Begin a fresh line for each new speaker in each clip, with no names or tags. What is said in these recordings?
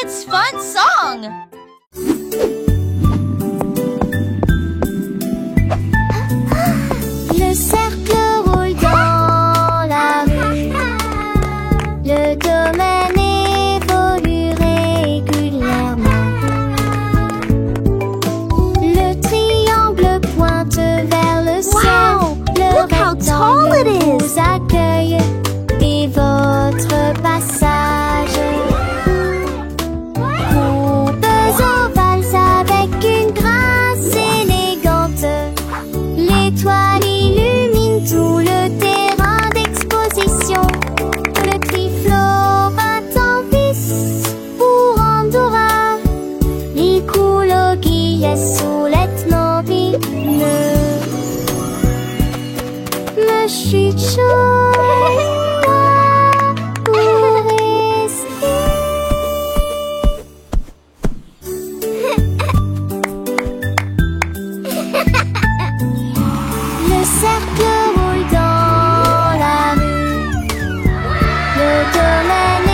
Kids Fun Song!
Le cercle roule dans la rue. Le domaine évolue régulièrement. Le triangle pointe vers le ciel. Le rectangle vous accueille et votre passage. Courbes ovales avec une grâce élégante. L'étoile illumine tout le terrain d'exposition. Le triflot bat en vis pour Andorra. Il coule au guillet sous l'ethnobible. Le chute chaud pour rester. Le cercle roule dans la rue. Le domaine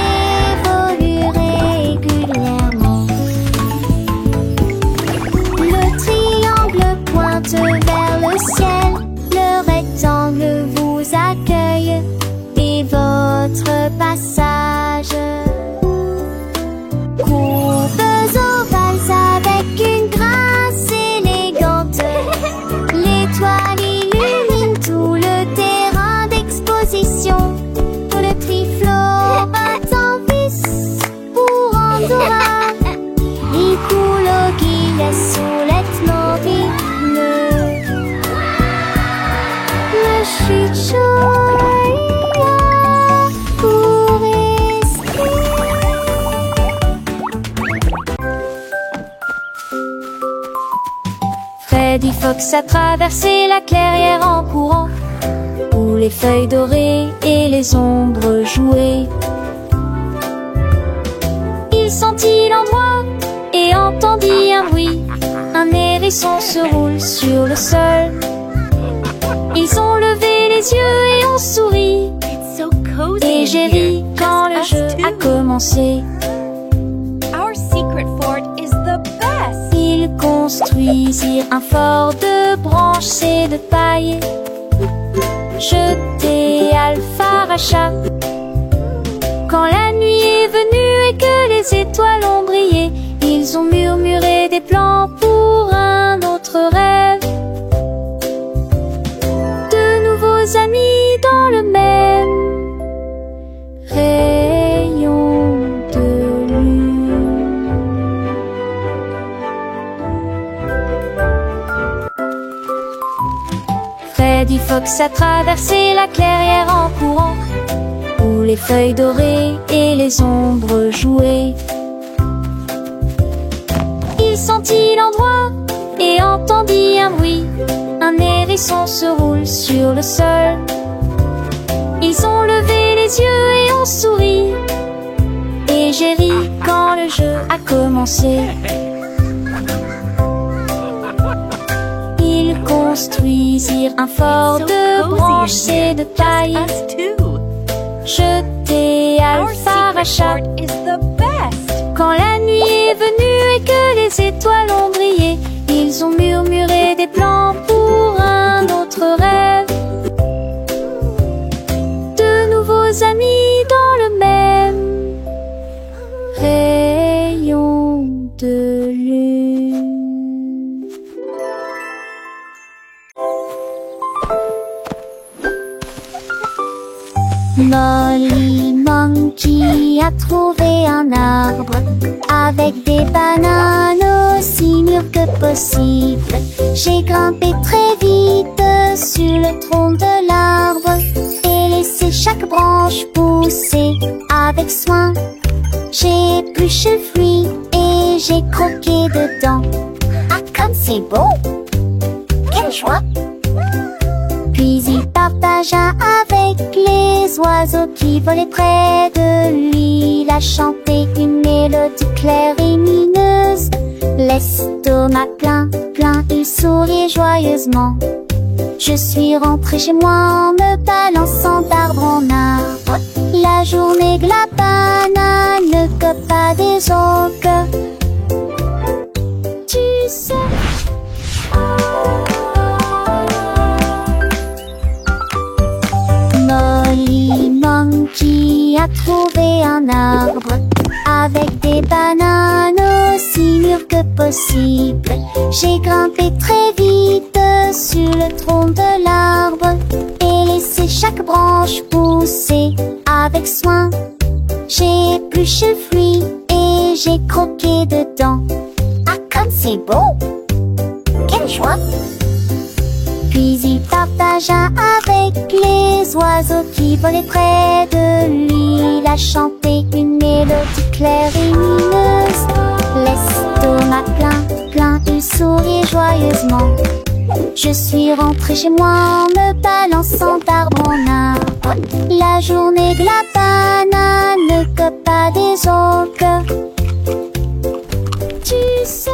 évolue régulièrement. Le triangle pointe vers le ciel. Le rectangle vous accueille et votre passage. Courbes ovales avec une grâce élégante. L'étoile illumine tout le terrain d'exposition. Le triflot bat en vis pour Andorra. Il coule au guillet sous l'ethnobible. Le chute chaud pour rester. Freddy Fox a traversé la clairière en courant, où les feuilles dorées et les ombres jouaient. Il sentit l'endroit et entendit un bruit. Un hérisson se roule sur le sol. Ils ont levé les yeux et ont souri. Et j'ai ri quand le jeu a commencé.
Our secret fort is the best!
Ils construisirent un fort de branches et de paille. Jeté Alpharacha. Quand la nuit est venue et que les étoiles ont brillé, ils ont murmuré des plans pour un autre rêve. De nouveaux amis dans le même rayon de lune. Freddy Fox a traversé la clairière en courant, où les feuilles dorées et les ombres jouaient. Il sentit l'endroit et entendit un bruit. Un hérisson se roule sur le sol. Ils ont levé les yeux et ont souri. Et j'ai ri quand le jeu a commencé. Ils construisirent un fort de branches et de paille. Jeté Alpharacha. Quand la nuit est venue et que les étoiles ont brillé, ils ont murmuré des plans pour un autre rêve. De nouveaux amis dans le même rayon de lune. Molly Monkey a trouvé un arbre avec des bananes aussi mûres que possible. J'ai grimpé très vite sur le tronc de l'arbre et laissé chaque branche pousser avec soin. J'ai épluché le fruit et j'ai croqué dedans. Ah, comme c'est beau! Quelle joie! Puis il partagea avec les oiseaux qui volaient près de lui. Il a chanté une mélodie claire et lumineuse. L'estomac plein, il souriait joyeusement. Je suis rentrée chez moi en me balançant d'arbre en arbre. La journée de la banane, le copain pas des orques. Tu sais. Molly Monkey a trouvé un arbre avec des bananes aussi mûres que possible. J'ai grimpé très vite sur le tronc de l'arbre et laissé chaque branche pousser avec soin. J'ai épluché le fruit et j'ai croqué dedans. Ah, comme c'est beau! Quelle joie! Puis il partagea avec les oiseaux qui volaient près de lui. Il a chanté une mélodie claire et lumineuse. L'estomac plein, il sourit joyeusement. Je suis rentrée chez moi en me balançant d'arbre en arbre. La journée de la banane ne cope pas des orques. Tu sais.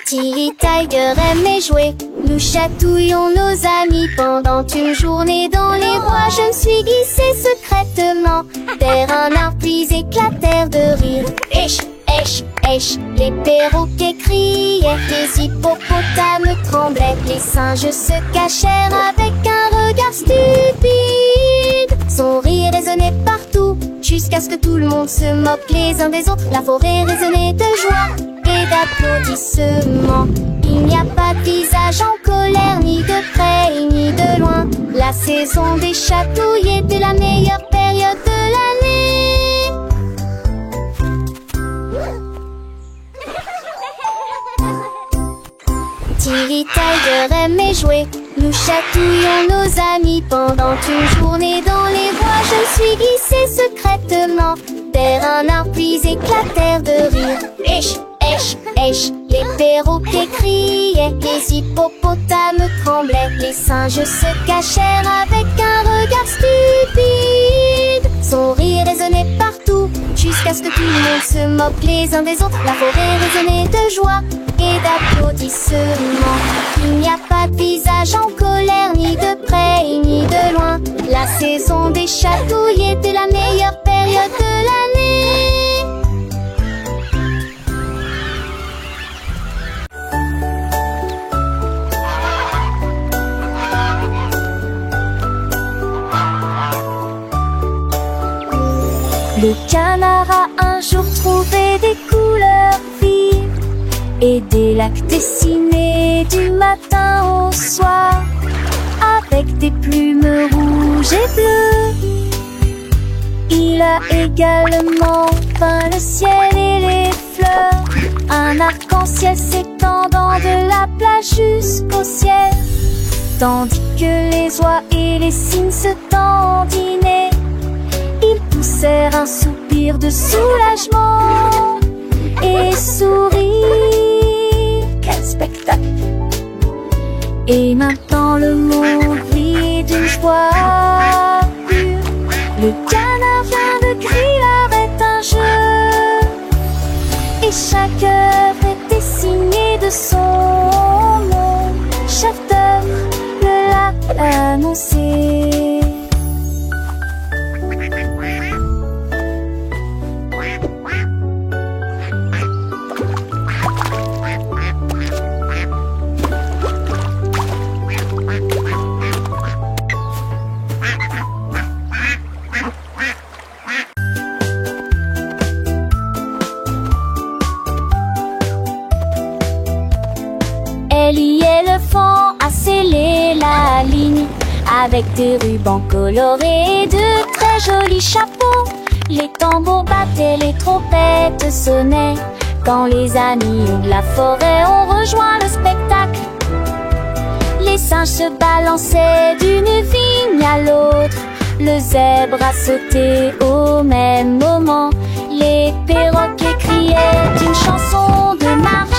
Tilly Tiger aimait jouer. Nous chatouillons nos amis pendant une journée dans les bois. Je me suis glissée secrètement vers un arbre puis éclatèrent de rire. Esh, esh, esh, les perroquets criaient, les hippopotames tremblaient, les singes se cachèrent avec un regard stupide. Son rire résonnait partout, jusqu'à ce que tout le monde se moque les uns des autres. La forêt résonnait de joie et d'applaudissements. Il n'y a pas de visage en colère, ni de près ni de loin. La saison des chatouilles était la meilleure période de l'année. Tilly Tiger aimait jouer. Nous chatouillons nos amis pendant une journée dans les bois. Je me suis glissée secrètement vers un arbre puis éclatèrent de rire. Esh, esh, esh, les perroquets criaient, les hippopotames tremblaient, les singes se cachèrent avec un regard stupide. Son rire résonnait partout, jusqu'à ce que tout le monde se moque les uns des autres. La forêt résonnait de joie et d'applaudissements. Il n'y a pas de visage en colère, ni de près ni de loin. La saison des chatouilles était la meilleure période de l'année. Le canard a un jour trouvé des couleurs vives et des lacs dessinés du matin au soir avec des plumes rouges et bleues. Il a également peint le ciel et les fleurs, un arc-en-ciel s'étendant de la plage jusqu'au ciel, tandis que les oies et les cygnes se dandinaient. Ils poussèrent un soupir de soulagement et sourirent. Quel spectacle! Et maintenant le monde vit d'une joie pure. Le canard vient de crier, arrête un jeu. Et chaque œuvre est dessinée de son nom. Chef d'œuvre le l'a annoncé. L'éléphant a scellé la ligne avec des rubans colorés et de très jolis chapeaux. Les tambours battaient, les trompettes sonnaient quand les amis de la forêt ont rejoint le spectacle. Les singes se balançaient d'une vigne à l'autre, le zèbre a sauté au même moment. Les perroquets criaient une chanson de marche.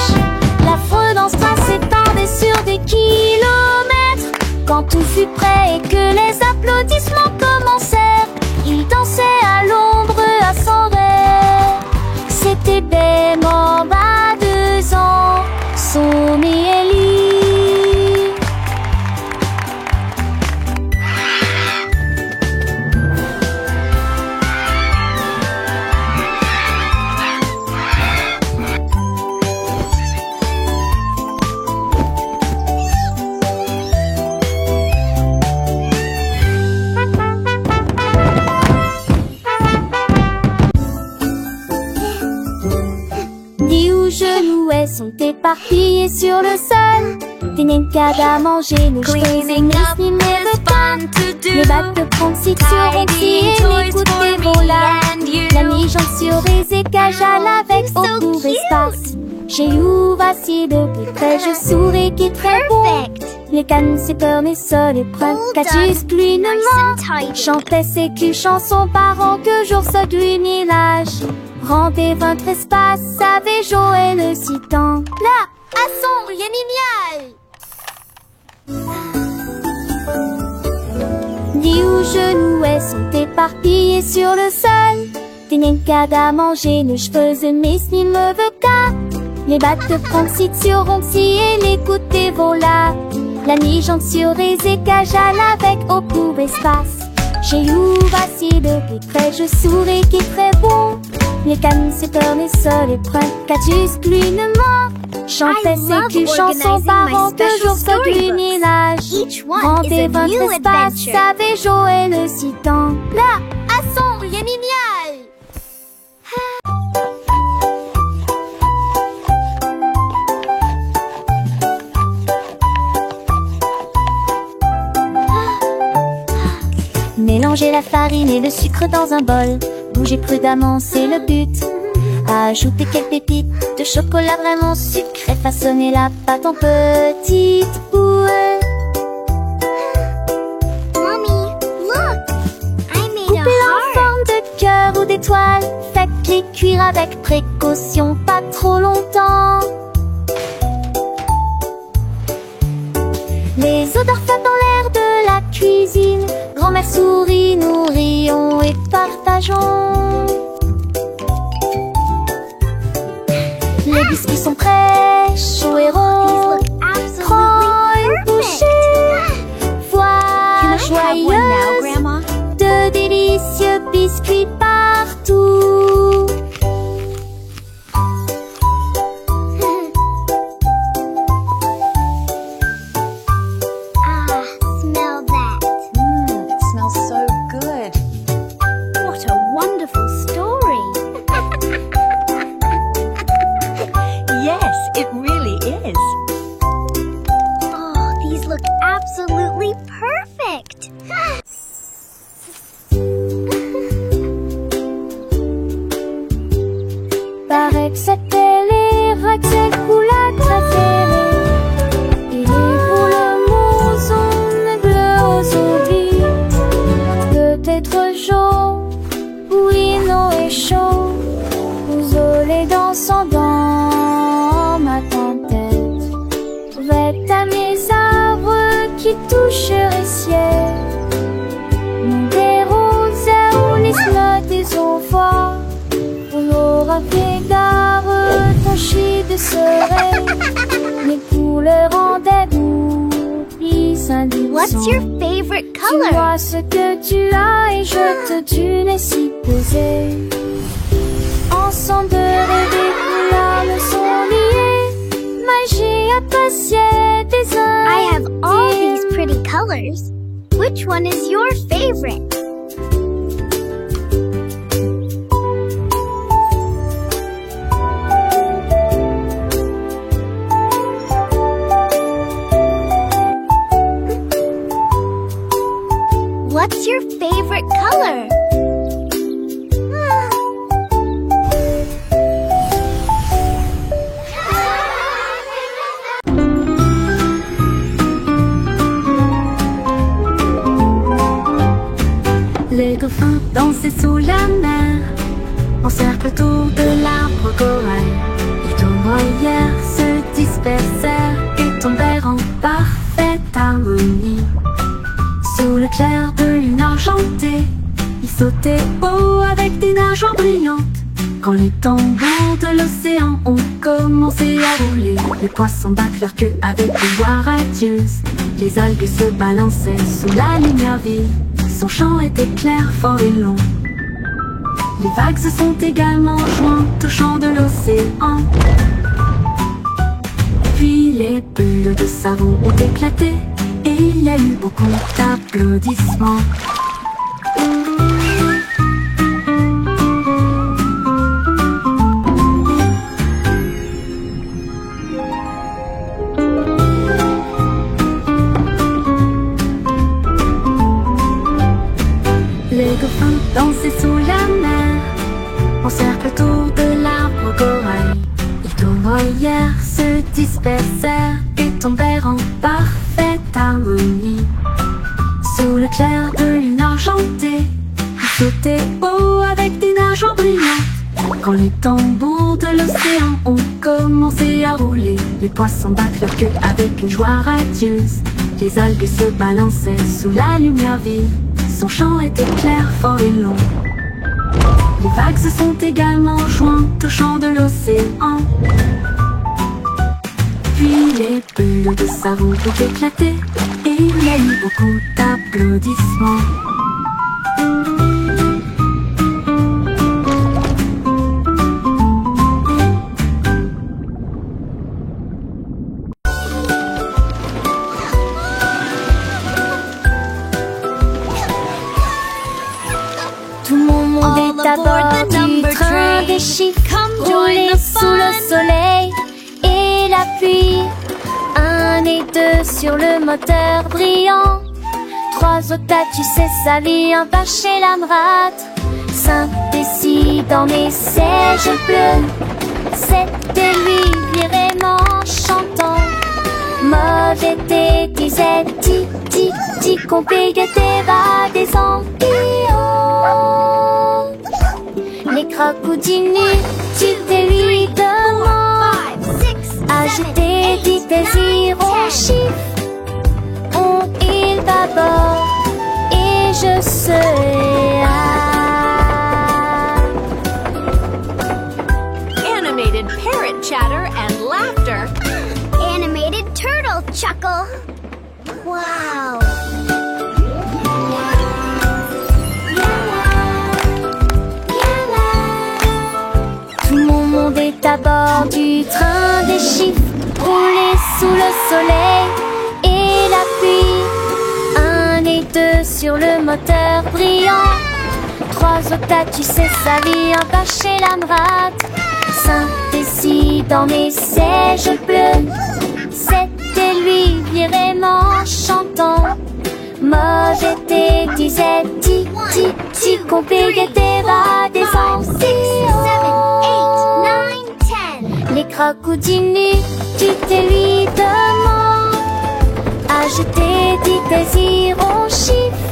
La fredance s'étendait sur des kilomètres. Quand tout fut prêt et que les applaudissements commencèrent, ils dansaient à l'ombre à son rêve. C'était Bemba, 2 ans, Somi et Ellie. éparpillés sur le sol. Des nincades à manger, nos cheveux et
Cleaning up
les
is fun to do.
Les battes de confiture ont
Tidying
tiré
toys
les coups
for
des
me
volats.
and you.
La mi-jambe sur des écages avec
so
beaucoup
cute.
d'espace. J'ai ouvert si de plus près, je souris qui est très bon.
Perfect.
Les cannes, c'est peur, mes sols et preuves.
All
Catus,
done.
glinement.
Nice and tidy.
Chantait ses culs, chansons parents que jour se glunilage. Rendez votre espace, savait Joël le citant. Là, à son rien Dis où genoux sont éparpillés sur le sol. Des nincades à manger, nos cheveux et mes me cas. Les battes de confiture ont tiré les coups des volats. La mi-jambe sur des écages avec beaucoup d'espace. J'ai ouvert si de plus près, je souris qui est très bon. Les cannes, c'est peur, mes sols et preuves. Catus, glunement. Chantait ses culs, chansons parents que jour se glunilage.
Each one is
Rendez
a
votre
new
espace,
adventure.
savait Joël le citant. Là, à son rien génial. Mélangez la farine et le sucre dans un bol. Bougez prudemment, c'est le but. Ajoutez quelques pépites de chocolat vraiment sucré. Façonnez la pâte en petites boules.
Mommy, look! I made
Coupez en
a heart.
forme de cœur ou d'étoile. Faites-les cuire avec précaution, pas trop longtemps. Les odeurs flottent dans l'air de la cuisine. Grand-mère sourit, nous rions et partageons. Les biscuits sont prêts, chauds et
These
ronds.
look
Prends une
absolutely
bouchée.
perfect.
Voilà
Can I have one now,
joyeuse.
Grandma?
De délicieux biscuits partout.
Ah, smell that.
It smells so good.
What a wonderful story.
Yes, it really is.
Oh, these look absolutely perfect.
Paraît que c'était les raclettes coulades préférées. Et les boules moussons bleues aux oublis. Peut-être jaune, bouillon et chaud. Isolé dansant dans ma tempête. Vête à mes arbres qui toucheraient ciel. Mon des roses ou les notes des envois. On aura fait gare, franchi de soleil. Mes couleurs en oubli s'indiquent.
What's your favorite
Tu
color?
vois ce que tu as et je te tue les si posé. Ensemble de rêver, couleurs me sont liées. Magie appréciée des uns.
I have all these pretty colors. Which one is your favorite? What's your favorite color?
Les dauphins dansaient sous la mer, en cercle autour de l'arbre corail. Les tournoyères se dispersèrent et tombèrent en parfaite harmonie. Sous le clair de lune argentée, ils sautaient haut avec des nageoires brillantes. Quand les tambours de l'océan ont commencé à rouler, les poissons battent leur queue avec une voix radieuse. Les algues se balançaient sous la lumière vive. Son chant était clair, fort et long. Les vagues se sont également jointes au chant de l'océan. Puis les bulles de savon ont éclaté et il y a eu beaucoup d'applaudissements. les dauphins dansaient sous la mer, en cercle autour de l'arbre corail. Les tournoyères se dispersèrent et tombèrent en parfaite harmonie. Sous le clair de lune argentée, ils sautaient haut avec des nageoires brillantes. Quand les tambours de l'océan ont commencé à rouler, les poissons battent leur queue avec une joie radieuse. Les algues se balançaient sous la lumière vive. Son chant était clair, fort et long. Les vagues se sont également jointes au chant de l'océan. Puis les bulles de savon ont éclaté et il y a eu beaucoup d'applaudissements. Tout mon monde est à bord du train des chiffres, roulé sous le soleil et la pluie. 1 et 2 sur le moteur brillant. 3 au tas, tu sais sa vie, un pas chez l'Amrat. 5 et 6 dans mes sièges bleus. 7 et lui vraiment chantant. Mauvais thé, disait ti, ti, ti, compliqué va des ampillons. Les crocodilles, tu te lui demandes. Agiter, dit désir, on chiffre. On il d'abord et je serai
Animated parrot chatter and laughter.
Animated turtle chuckle. Wow.
Tout mon monde est à bord du train des chiffres, roulé sous le soleil et la pluie. 1 et 2 sur le moteur brillant. 3 au tas, tu sais sa vie, un pas chez l'Amrat. 5 et 6 dans mes sièges bleus. 7 et lui vraiment chantant. Mauvais thé, disait ti, ti, ti, compliqué va des ampillons.
7, 8, 9, 10.
Les crocodiles, tu te lui demandes. Agiter, dit désir, on chiffre.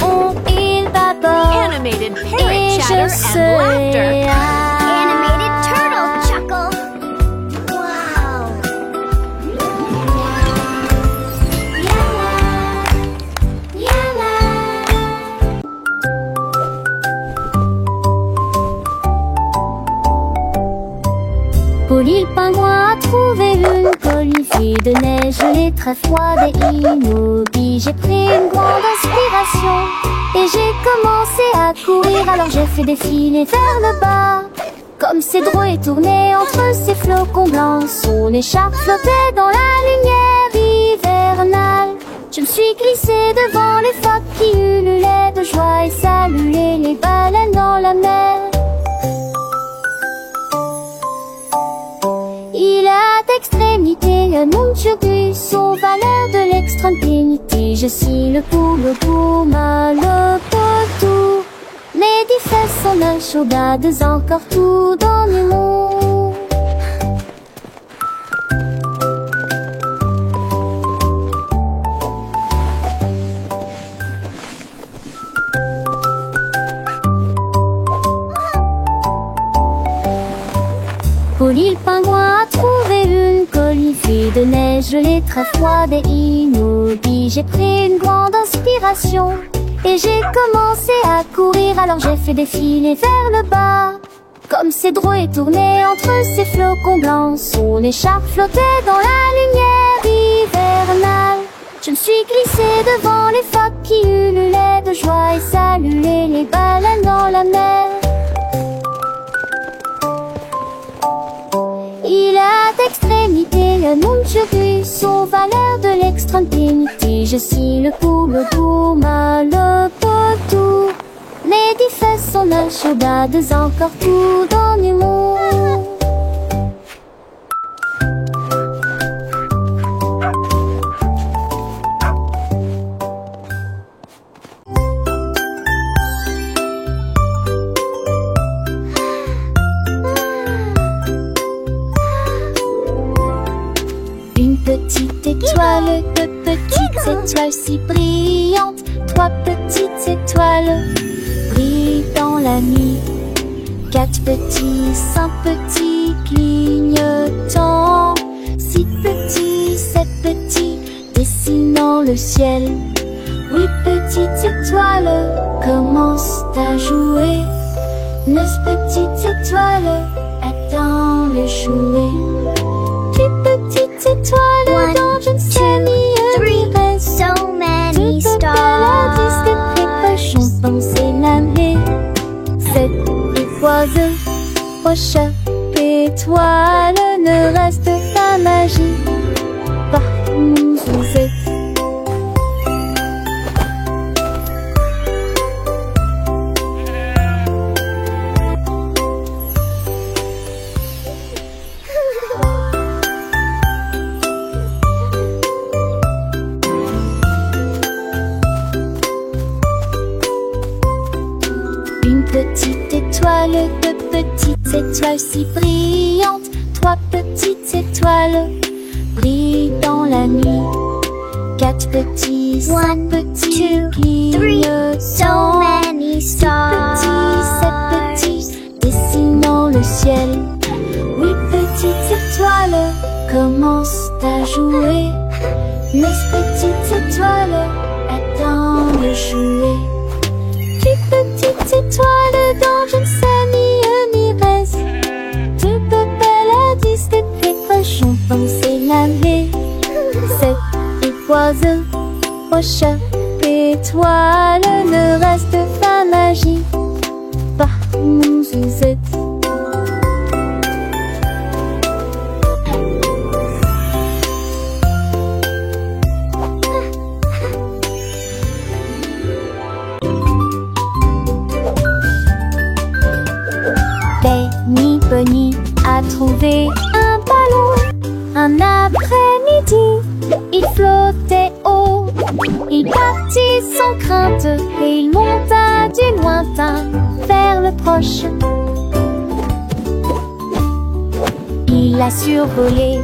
On il d'abord
Animated
et
parrot
je
chatter and
serai
laughter.
Animated turtle chuckle. Wow.
Polly le pingouin a trouvé une colifie de neige, gelée très froide et immobile. J'ai pris une grande inspiration et j'ai commencé à courir. Alors j'ai fait défiler vers le bas, comme ces drôles tournaient entre ces flocons blancs. Son écharpe flottait dans la lumière hivernale. Je me suis glissée devant les phoques qui ululaient de joie et saluaient les baleines dans la mer. Il a d'extrémité un monde turgus, aux valeurs de l'extrême dignité. Je suis le pou, le gourmand, le potou. Les 10 fesses sont un chaudades encore tout dans le monde. Polly le pingouin a trouvé une colifie de neige, gelée très froide et immobile. J'ai pris une grande inspiration et j'ai commencé à courir. Alors j'ai fait défiler vers le bas, comme ces drôles tournaient entre ces flocons blancs. Son écharpe flottait dans la lumière hivernale. Je me suis glissée devant les phoques qui ululaient de joie et saluaient les baleines dans la mer. Il a d'extrémité un monde turgus, aux valeurs de l'extrême dignité. Je suis le pou, le gourmand, le potou. Les 10 fesses sont un chaudades encore tout dans le monde. étoiles si brillantes, 3 petites étoiles brillent dans la nuit. 4 petits, 5 petits clignotants, 6 petits, 7 petits dessinant le ciel. 8 petites étoiles commencent à jouer. 9 petites étoiles attendent les jouets. 10 petites étoiles dans je ne sais ni reste.
So many
Toute paladis de précaution pensée l'année. 7 oiseaux, prochain étoile, ne reste pas magie. Partout vous êtes. Une petite étoile, 2 petites étoiles si brillantes, 3 petites étoiles brillent dans la nuit. 4 petits, 5 petits clignotants,
So many
6
stars.
petits, 7 petits dessinant le ciel. 8 petites étoiles commencent à jouer. 9 petites étoiles attendent le jouet. 10 petites étoiles dans je ne sais ni reste. 2 paladis de précaution pensée l'année. 7 oiseaux, prochain étoile, ne reste pas magie. Partout vous êtes. Benny Bunny a trouvé un ballon. Un après-midi, il flottait haut. Il partit sans crainte et il monta du lointain vers le proche. Il a survolé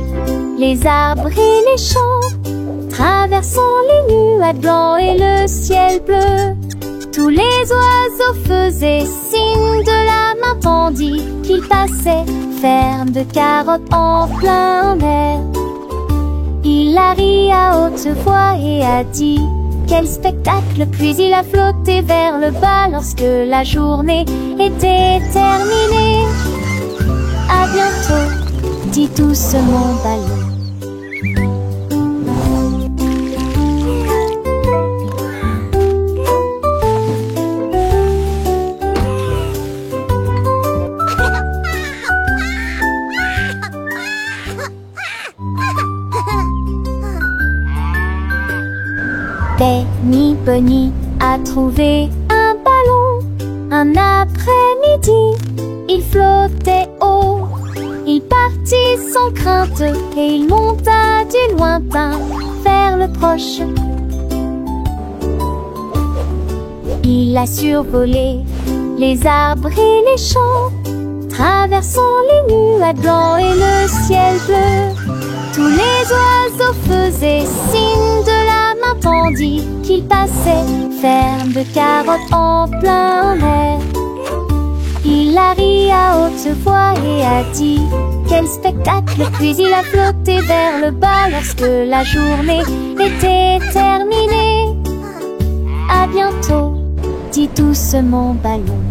les arbres et les champs, traversant les nuages blancs et le ciel bleu. Tous les oiseaux faisaient signe de la main tandis qu'il passait, ferme de carottes en plein air. Il a ri à haute voix et a dit quel spectacle, puis il a flotté vers le bas lorsque la journée était terminée. À bientôt, dit doucement Ballon. Benny Bunny a trouvé un ballon. Un après-midi, il flottait haut. Il partit sans crainte et il monta du lointain vers le proche. Il a survolé les arbres et les champs, traversant les nuages blancs et le ciel bleu. Tous les oiseaux faisaient signe de la main tandis qu'il passait, ferme de carottes en plein air. Il a ri à haute voix et a dit quel spectacle, puis il a flotté vers le bas lorsque la journée était terminée. À bientôt, dit doucement Ballon.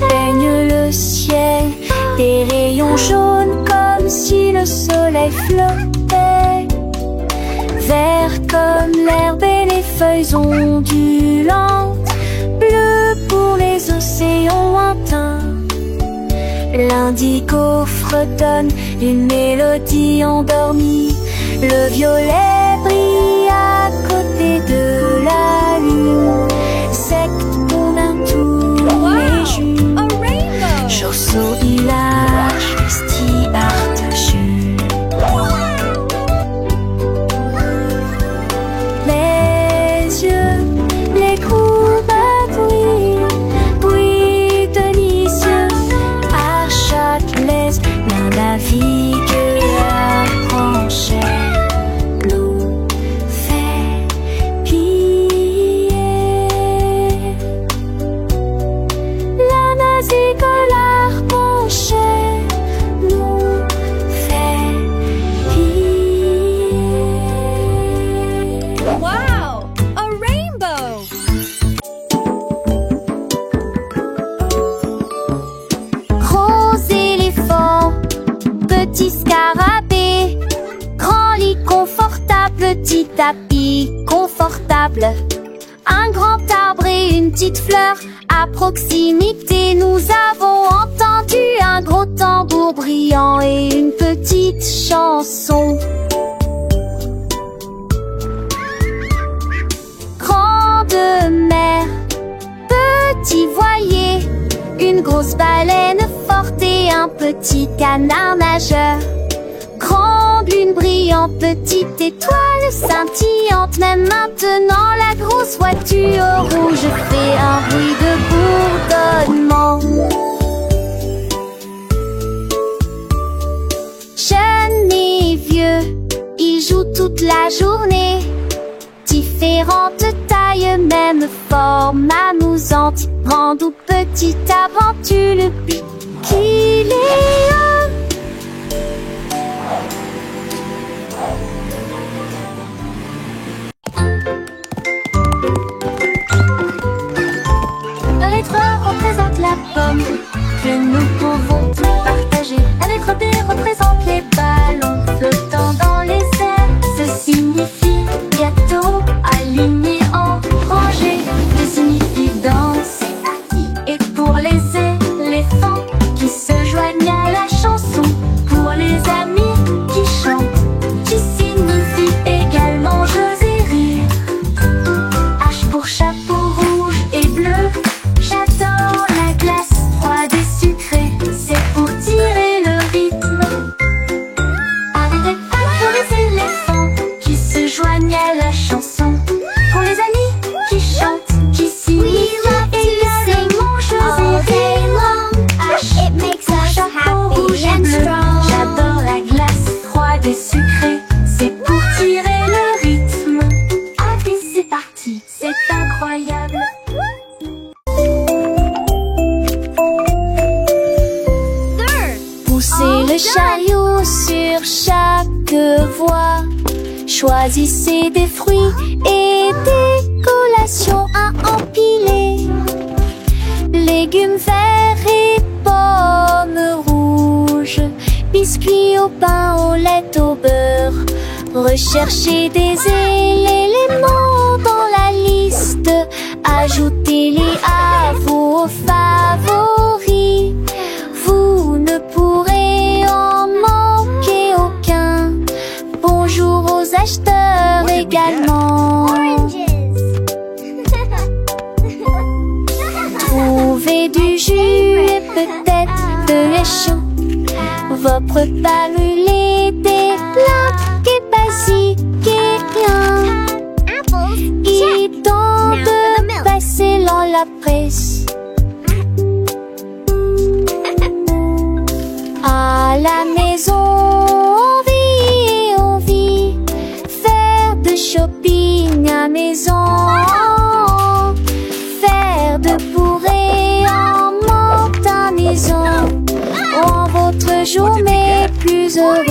Peigne le ciel, des rayons jaunes comme si le soleil flottait. Vert comme l'herbe et les feuilles ondulantes, bleu pour les océans lointains. L'indigo fredonne une mélodie endormie. Le violet brille à côté de la lune. C'est qu'on a tous les jours. au village, ist die Art schön. Les yeux, les courbes bruit délicieux. À Châtelet, l'un navigue à Franchères. L'eau fait piller. La navigue à Franchères nous fait piller.
Wow! A rainbow!
Gros éléphant, petit scarabée, grand lit confortable, petit tapis confortable. Un grand arbre et une petite fleur, à proximité nous avons entendu un gros tambour brillant et une petite chanson. Grande mer, petit voilier, une grosse baleine forte et un petit canard nageur. Grande lune brillante, petite étoile scintillante. Même maintenant la grosse voiture rouge fait un bruit de bourdonnement. Jeunes et vieux, ils jouent toute la journée. Différentes tailles, même forme amusante. Grande ou petite aventure, le but qu'il est un. La lettre A représente la pomme que nous pouvons tous partager. La lettre B représente les ballons flottant dans les airs. Ce signifie gâteau aligné en rangée. D signifie danse. Et pour les éléphants qui se joignent à la chanson. Pour les amis qui chantent, qui signifie également jeux et rire. H pour chapeau rouge et bleu. J'adore la glace froide et sucrée. C'est pour tirer le rythme. Arrêtez pas pour les éléphants qui se joignent à la chanson. Pour les amis qui chantent, qui signifient également jeux et rire. H
It makes
pour
us
chapeau
happy
rouge et
and
bleu.
strong.
J'adore la glace froide et sucrée. C'est pour tirer le rythme. Allez, c'est parti, c'est incroyable. Poussez le chariot sur chaque voie. Choisissez des fruits et des collations à empiler. Légumes verts et pommes rouges. Biscuits au pain, au lait, au beurre. Recherchez des éléments dans la liste. Ajoutez-les à vos favoris. Vous ne pourrez en manquer aucun. Bonjour aux acheteurs également.
Oranges.
Trouvez du jus et peut-être de lait chaud. Vos repas brûlés, des plats et basiques et un
Apples.
et
Check.
tant
Now for the milk.
de passer dans la presse. À la maison, on vit, faire de shopping à maison, faire de bourrée en monte à maison, rend votre journée plus heureuse.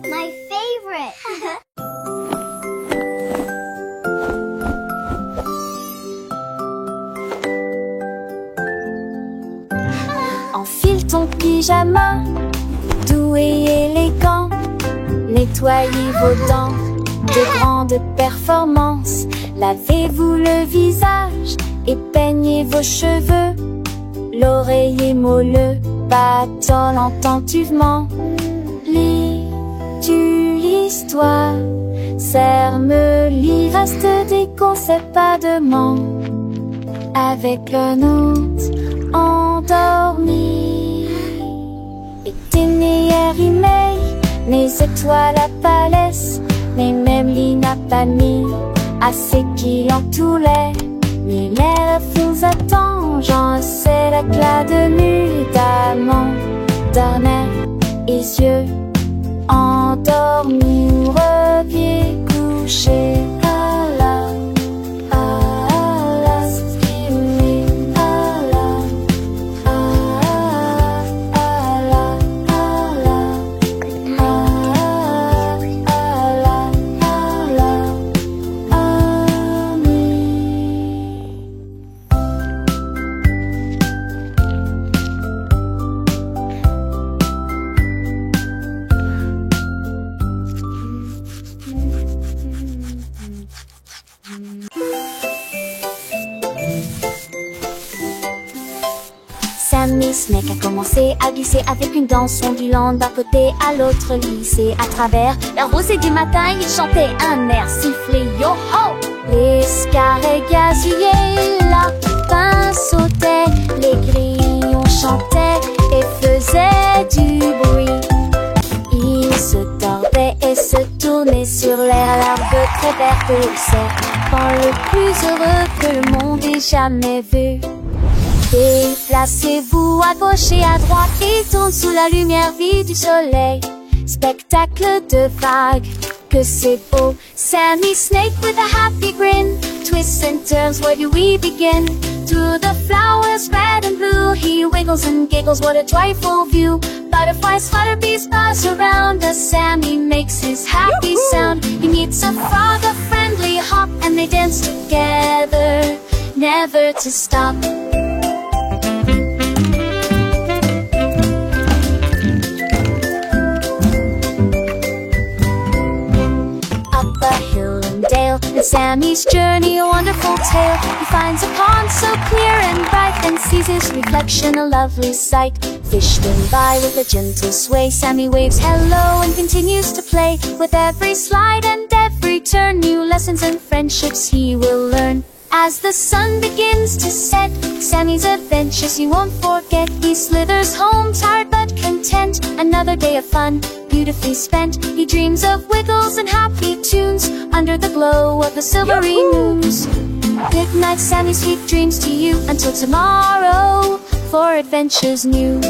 My favorite.
Enfile ton pyjama, doux et élégant. Nettoyez vos dents de grande performance. Lavez-vous le visage et peignez vos cheveux. L'oreiller moelleux battant attentivement. Lis-tu l'histoire? Serre-me, lis, reste des conseils, pas de ment. avec un autre endormi. Itinéraire, les étoiles apparaissent, mais même l'île n'a pas mis assez qui entouraient. Mais l'air vous attend, j'en sais l'éclat de nuit d'amant, dormait, les yeux endormis ou reviens coucher. Sammy Snake a commencé à glisser avec une danse ondulant d'un côté à l'autre lycée. À travers la rosée du matin, il chantait un air sifflé. Yo-ho! Les scarets gazouillaient, la pain sautait, les grillons chantaient et faisaient du bruit. Ils se tordaient et se tournaient sur l'air, l'arbre très vert et le serpent le plus heureux que le monde ait jamais vu. Déplacez-vous à gauche et à droite et tourne sous la lumière vive du soleil. Spectacle de vagues, que c'est beau. Sammy Snake with a happy grin twists and turns, where do we begin? Through the flowers red and blue, he wiggles and giggles, what a joyful view. Butterflies flutter, bees buzz around us, Sammy makes his happy sound. He meets a frog, a friendly hop, and they dance together, never to stop. And Sammy's journey, a wonderful tale. He finds a pond so clear and bright, and sees his reflection, a lovely sight. Fish swim by with a gentle sway. Sammy waves hello and continues to play. With every slide and every turn, new lessons and friendships he will learn. As the sun begins to set, Sammy's adventures he won't forget. He slithers home tired but content. Another day of fun, beautifully spent. He dreams of wiggles and happy tunes under the glow of the silvery moons. Good night, Sammy, sweet dreams to you. Until tomorrow, for adventures new.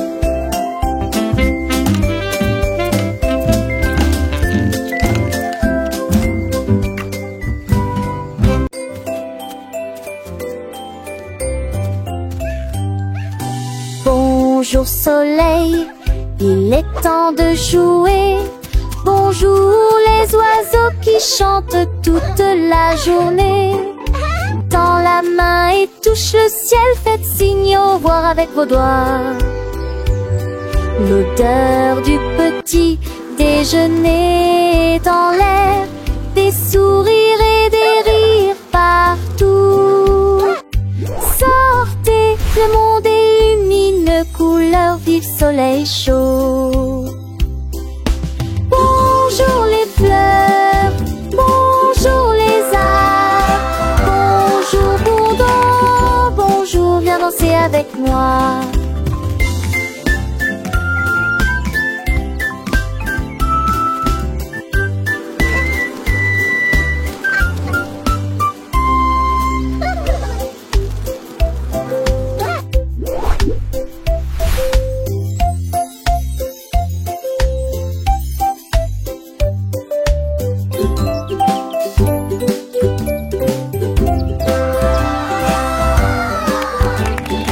Bonjour soleil, il est temps de jouer. Bonjour les oiseaux qui chantent toute la journée. Tends la main et touche le ciel, faites signe au revoir avec vos doigts. L'odeur du petit déjeuner dans l'air, des sourires et des rires partout. Sortez, le monde est une couleur vive, soleil chaud. Bonjour les fleurs, bonjour les arbres, bonjour bourdon, bonjour, viens danser avec moi.